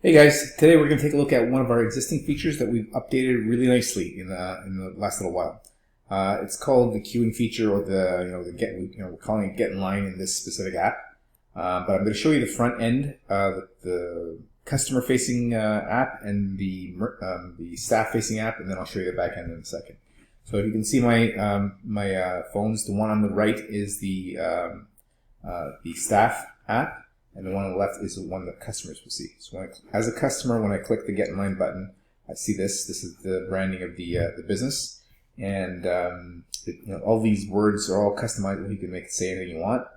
Hey guys, today we're going to take a look at one of our existing features that we've updated really nicely in the last little while. It's called the queuing feature, or we're calling it Get in Line in this specific app. But I'm going to show you the front end, the customer-facing app, and the staff-facing app, and then I'll show you the back end in a second. So if you can see my phones, the one on the right is the staff app. And the one on the left is the one that customers will see. So as a customer, when I click the Get in Line button, I see this. This is the branding of the business, and all these words are all customizable. You can make it say anything you want,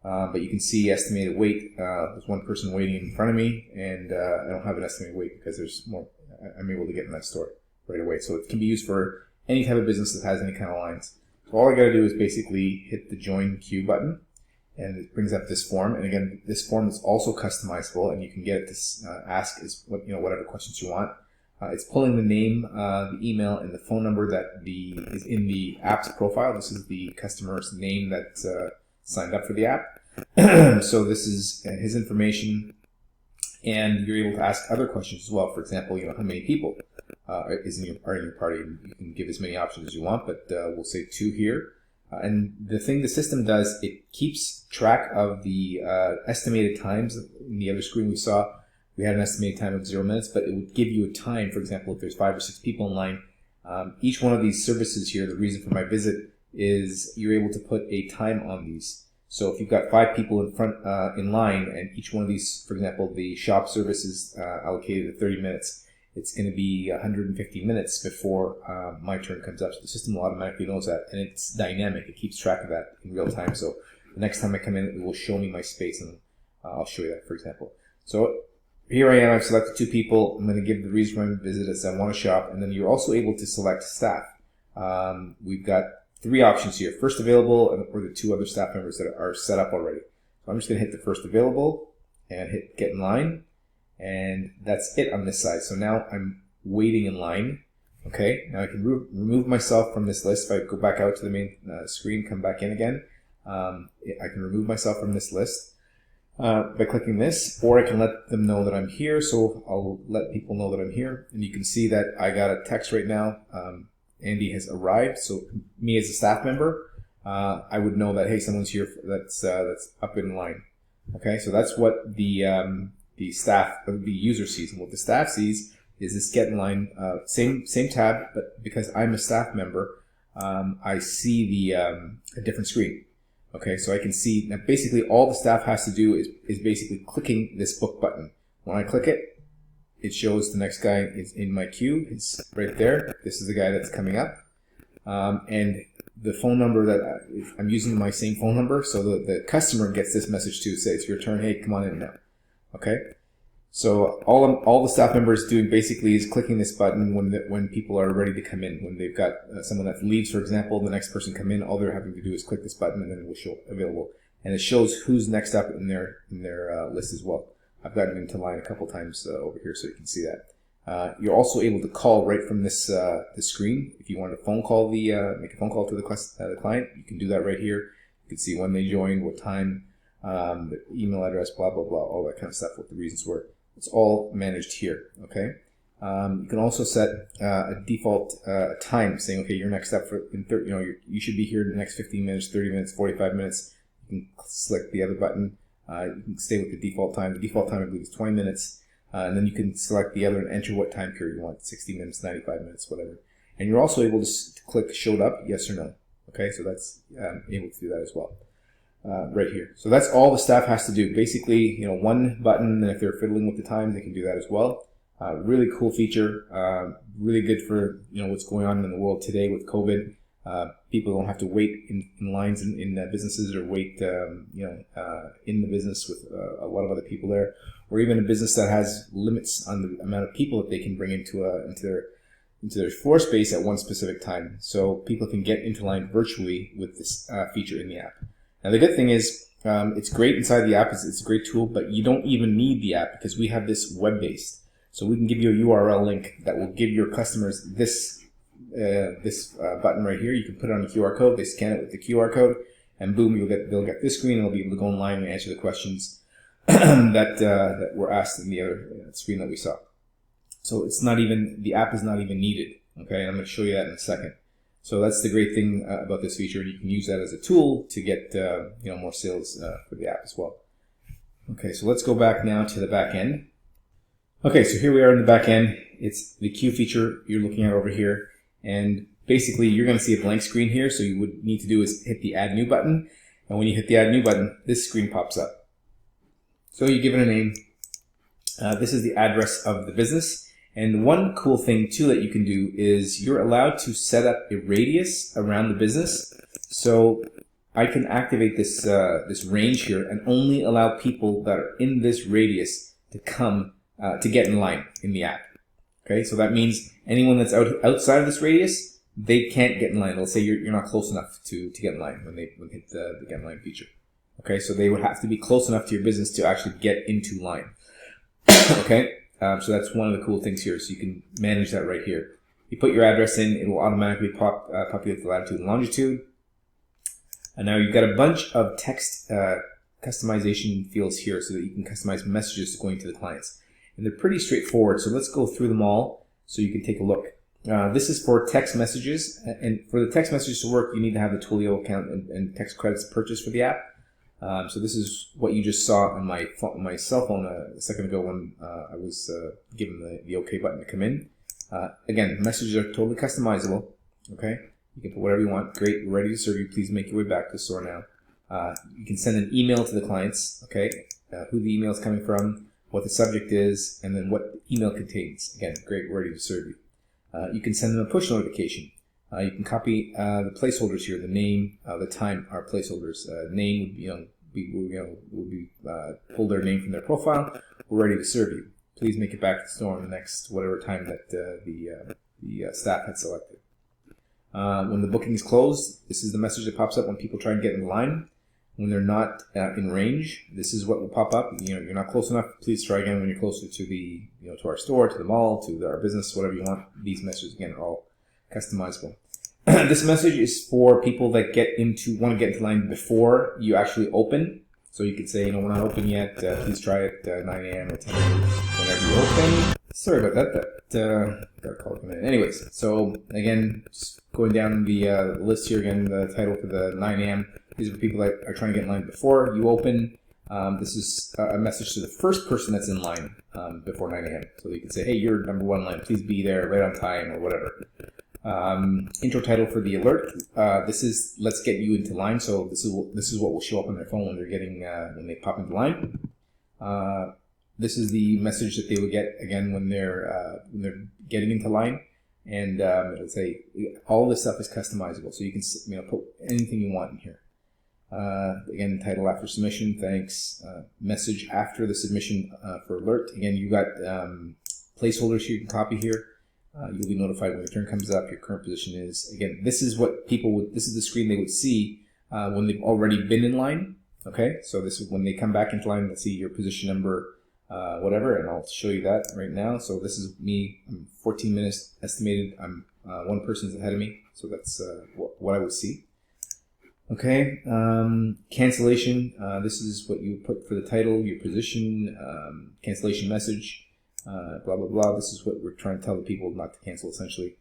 but you can see estimated wait. There's one person waiting in front of me, and I don't have an estimated wait because there's more. I'm able to get in that store right away. So it can be used for any type of business that has any kind of lines. So all I got to do is basically hit the Join Queue button. And it brings up this form, and again, this form is also customizable, and you can get it to ask whatever questions you want. It's pulling the name, the email, and the phone number that is in the app's profile. This is the customer's name that signed up for the app. So this is his information, and you're able to ask other questions as well. For example, how many people are in your party? You can give as many options as you want, but we'll say 2 here. And the thing the system does, it keeps track of the estimated times. In the other screen we saw, we had an estimated time of 0 minutes, but it would give you a time. For example, if there's 5 or 6 people in line, each one of these services here, the reason for my visit is you're able to put a time on these. So if you've got 5 people in line, and each one of these, for example, the shop service is allocated at 30 minutes, it's going to be 150 minutes before my turn comes up. So the system automatically knows that, and it's dynamic. It keeps track of that in real time. So the next time I come in, it will show me my space, and I'll show you that, for example. So here I am. I've selected 2 people. I'm going to give the reason for my visit as I want to shop, and then you're also able to select staff. We've got 3 options here: first available, or the 2 other staff members that are set up already. So I'm just going to hit the first available and hit Get in Line. And that's it on this side. So now I'm waiting in line. Okay, now I can remove myself from this list. If I go back out to the main screen, come back in again, I can remove myself from this list by clicking this, or I can let them know that I'm here. So I'll let people know that I'm here. And you can see that I got a text right now. Andy has arrived. So me as a staff member, I would know that, hey, someone's here that's up in line. Okay, so that's what the user sees. And what the staff sees is this Get in Line, same tab, but because I'm a staff member, I see a different screen. Okay, so I can see now basically all the staff has to do is basically clicking this book button. When I click it, it shows the next guy is in my queue. It's right there. This is the guy that's coming up, and the phone number that I'm using, my same phone number, so the customer gets this message too. Say it's your turn. Hey, come on in now. Okay, so all the staff members doing basically is clicking this button when people are ready to come in. When they've got someone that leaves, for example, the next person come in, all they're having to do is click this button, and then it will show available, and it shows who's next up in their list as well. I've gotten into line a couple times over here, so you can see that. You're also able to call right from this screen. If you want to make a phone call to the client, you can do that right here. You can see when they joined, what time. The email address, blah, blah, blah, all that kind of stuff, what the reasons were. It's all managed here, okay? You can also set a default time, saying, okay, you're next up you should be here in the next 15 minutes, 30 minutes, 45 minutes. You can select the other button. You can stay with the default time. The default time, I believe, is 20 minutes. And then you can select the other and enter what time period you want, 60 minutes, 95 minutes, whatever. And you're also able to click Showed Up, yes or no. Okay, so that's able to do that as well. Right here. So that's all the staff has to do. Basically, one button, and if they're fiddling with the time, they can do that as well. Really cool feature. Really good for what's going on in the world today with COVID. People don't have to wait in lines in businesses, or wait in the business with a lot of other people there, or even a business that has limits on the amount of people that they can bring into their floor space at one specific time. So people can get into line virtually with this feature in the app. Now the good thing is, it's great inside the app. It's a great tool, but you don't even need the app because we have this web-based. So we can give you a URL link that will give your customers this button right here. You can put it on a QR code. They scan it with the QR code, and boom, they'll get this screen, and they'll be able to go online and answer the questions that were asked in the other screen that we saw. So it's not even, the app is not even needed. Okay, and I'm going to show you that in a second. So that's the great thing about this feature. You can use that as a tool to get more sales for the app as well. Okay, so let's go back now to the back end. Okay, so here we are in the back end. It's the queue feature you're looking at over here. And basically, you're going to see a blank screen here. So you would need to do is hit the Add New button. And when you hit the Add New button, this screen pops up. So you give it a name. This is the address of the business. And one cool thing too that you can do is you're allowed to set up a radius around the business. So I can activate this this range here and only allow people that are in this radius to come to get in line in the app. Okay, so that means anyone that's outside of this radius, they can't get in line. They'll say you're not close enough to get in line when they hit the get in line feature. Okay, so they would have to be close enough to your business to actually get into line. Okay, so that's one of the cool things here. So you can manage that right here. You put your address in, it will automatically populate the latitude and longitude. And now you've got a bunch of text customization fields here so that you can customize messages going to the clients. And they're pretty straightforward. So let's go through them all so you can take a look. This is for text messages. And for the text messages to work, you need to have the Twilio account and text credits purchased for the app. So this is what you just saw on my cell phone a second ago when I was given the OK button to come in. Again, messages are totally customizable. Okay, you can put whatever you want. Great, we're ready to serve you. Please make your way back to the store now. You can send an email to the clients. Okay, who the email is coming from, what the subject is, and then what the email contains. Again, great, we're ready to serve you. You can send them a push notification. You can copy the placeholders here. The name, the time are placeholders. Name, will be pull their name from their profile. We're ready to serve you. Please make it back to the store in the next whatever time that the staff had selected. When the booking is closed, this is the message that pops up when people try and get in line. When they're not in range, this is what will pop up. You're not close enough. Please try again when you're closer to the to our store, to the mall, to our business, whatever you want. These messages again are all customizable. This message is for people that want to get into line before you actually open. So you could say, we're not open yet. Please try it 9 a.m. or 10 a.m. whenever you open. Sorry about that. Got a call coming in. Anyways, so again, just going down the list here again, the title for the 9 a.m. These are people that are trying to get in line before you open. This is a message to the first person that's in line before 9 a.m. So you can say, hey, you're number one in line. Please be there right on time or whatever. Intro title for the alert. This is let's get you into line. So this is what will show up on their phone when they're when they pop into line. This is the message that they will get again when they're getting into line, and it'll say all this stuff is customizable. So you can put anything you want in here. Again, title after submission, thanks. Message after the submission for alert. Again, you got placeholders you can copy here. You'll be notified when your turn comes up, your current position is. Again, this is what this is the screen they would see when they've already been in line. Okay, so this is when they come back into line, let's see your position number, whatever, and I'll show you that right now. So this is me, I'm 14 minutes estimated, I'm one person's ahead of me, so that's what I would see. Okay, cancellation, this is what you put for the title, your position, cancellation message. Blah, blah, blah. This is what we're trying to tell the people not to cancel, essentially.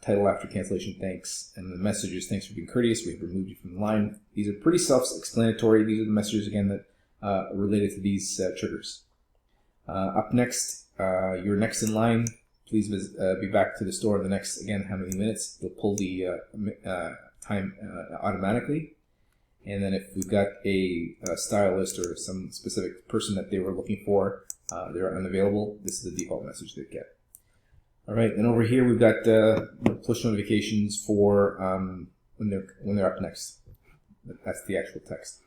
Title after cancellation, thanks. And the message is, thanks for being courteous. We've removed you from the line. These are pretty self-explanatory. These are the messages, again, that are related to these triggers. Up next, you're next in line. Please be back to the store in the next, again, how many minutes. They'll pull the time automatically. And then if we've got a stylist or some specific person that they were looking for, they're unavailable, this is the default message they get. All right, and over here we've got push notifications for when they're up next. That's the actual text.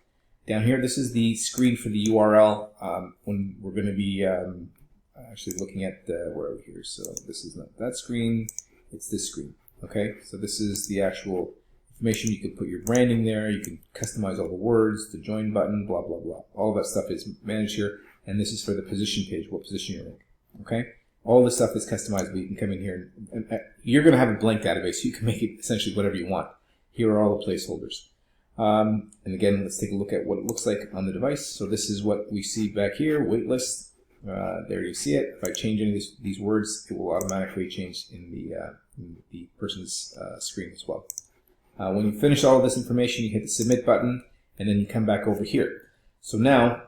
Down here, this is the screen for the URL when we're going to be actually looking at where are we here. So this is not that screen, it's this screen. Okay, so this is the actual information. You can put your branding there, you can customize all the words, the join button, blah, blah, blah. All of that stuff is managed here. And this is for the position page, what position you're in. Okay? All this stuff is customizable. You can come in here and you're going to have a blank database. So you can make it essentially whatever you want. Here are all the placeholders. And again, let's take a look at what it looks like on the device. So this is what we see back here, wait list. There you see it. If I change any of these words, it will automatically change in the person's screen as well. When you finish all of this information, you hit the submit button, and then you come back over here. So now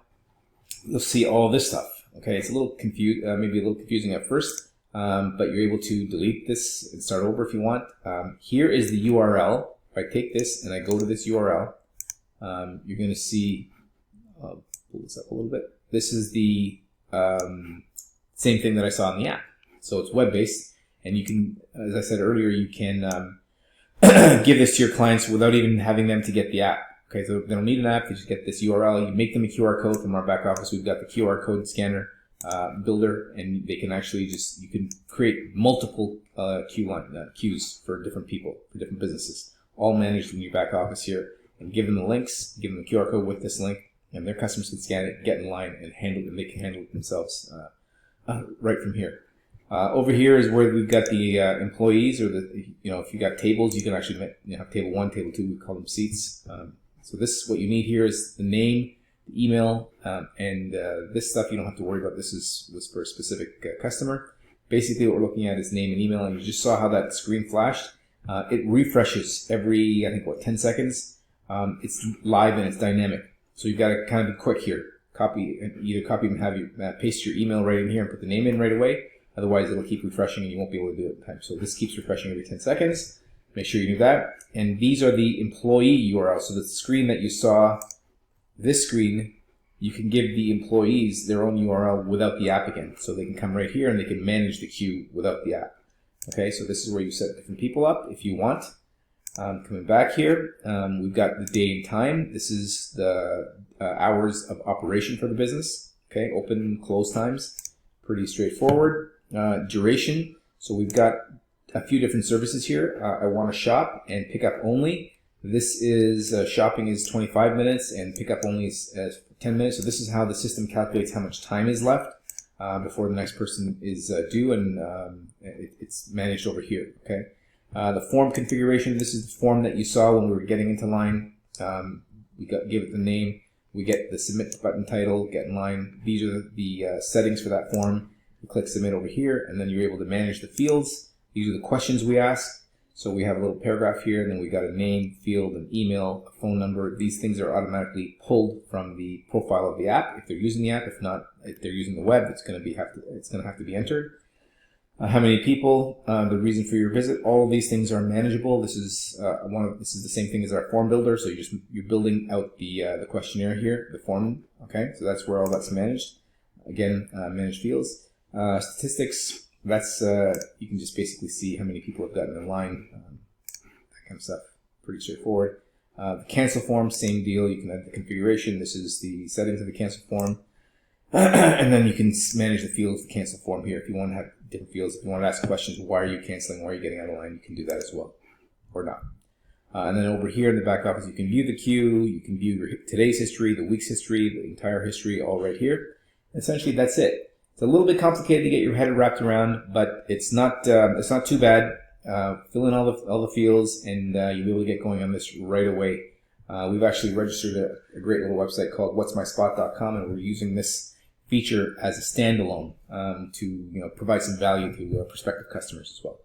you'll see all this stuff. Okay, it's a little maybe a little confusing at first, but you're able to delete this and start over if you want. Here is the URL. If I take this and I go to this URL, you're going to see, I'll pull this up a little bit. This is the same thing that I saw in the app. So it's web-based, and you can, as I said earlier, you can give this to your clients without even having them to get the app. Okay, so they don't need an app, they just get this URL. You make them a QR code from our back office. We've got the QR code scanner builder, and they can actually you can create multiple queues for different people, for different businesses, all managed in your back office here, and give them the links, give them the QR code with this link, and their customers can scan it, get in line, and handle it, and they can handle it themselves right from here. Over here is where we've got the employees, or if you got tables, you can actually have table 1, table 2, we call them seats. So this, what you need here is the name, the email, and this stuff you don't have to worry about. This was for a specific customer. Basically what we're looking at is name and email, and you just saw how that screen flashed. It refreshes every, I think, 10 seconds. It's live and it's dynamic. So you've got to kind of be quick here. Either copy and have you paste your email right in here and put the name in right away. Otherwise, it'll keep refreshing and you won't be able to do it in time. So this keeps refreshing every 10 seconds. Make sure you do that. And these are the employee URLs. So the screen that you saw, this screen, you can give the employees their own URL without the app again. So they can come right here and they can manage the queue without the app. Okay, so this is where you set different people up if you want. Coming back here, we've got the day and time. This is the hours of operation for the business. Okay, open and close times. Pretty straightforward. Duration. So we've got a few different services here. I want to shop and pick up only. This is shopping is 25 minutes and pick up only is 10 minutes. So this is how the system calculates how much time is left before the next person is due, and it's managed over here. Okay. The form configuration. This is the form that you saw when we were getting into line. Give it the name. We get the submit button title. Get in line. These are the settings for that form. You click submit over here, and then you're able to manage the fields. These are the questions we ask. So we have a little paragraph here, and then we got a name, field, an email, a phone number. These things are automatically pulled from the profile of the app if they're using the app. If not, if they're using the web, it's going to have to be entered. How many people? The reason for your visit. All of these things are manageable. This is this is the same thing as our form builder. So you're building out the questionnaire here, the form. Okay, so that's where all that's managed. Again, managed fields, statistics. That's you can just basically see how many people have gotten in line, that kind of stuff. Pretty straightforward. The cancel form, same deal. You can add the configuration. This is the settings of the cancel form, and then you can manage the fields of the cancel form here. If you want to have different fields, if you want to ask questions, why are you canceling? Why are you getting out of line? You can do that as well, or not. And then over here in the back office, you can view the queue. You can view today's history, the week's history, the entire history, all right here. Essentially, that's it. It's a little bit complicated to get your head wrapped around, but it's not too bad. Fill in all the fields, and you'll be able to get going on this right away. We've actually registered a great little website called whatsmyspot.com, and we're using this feature as a standalone to provide some value to prospective customers as well.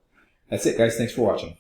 That's it, guys. Thanks for watching.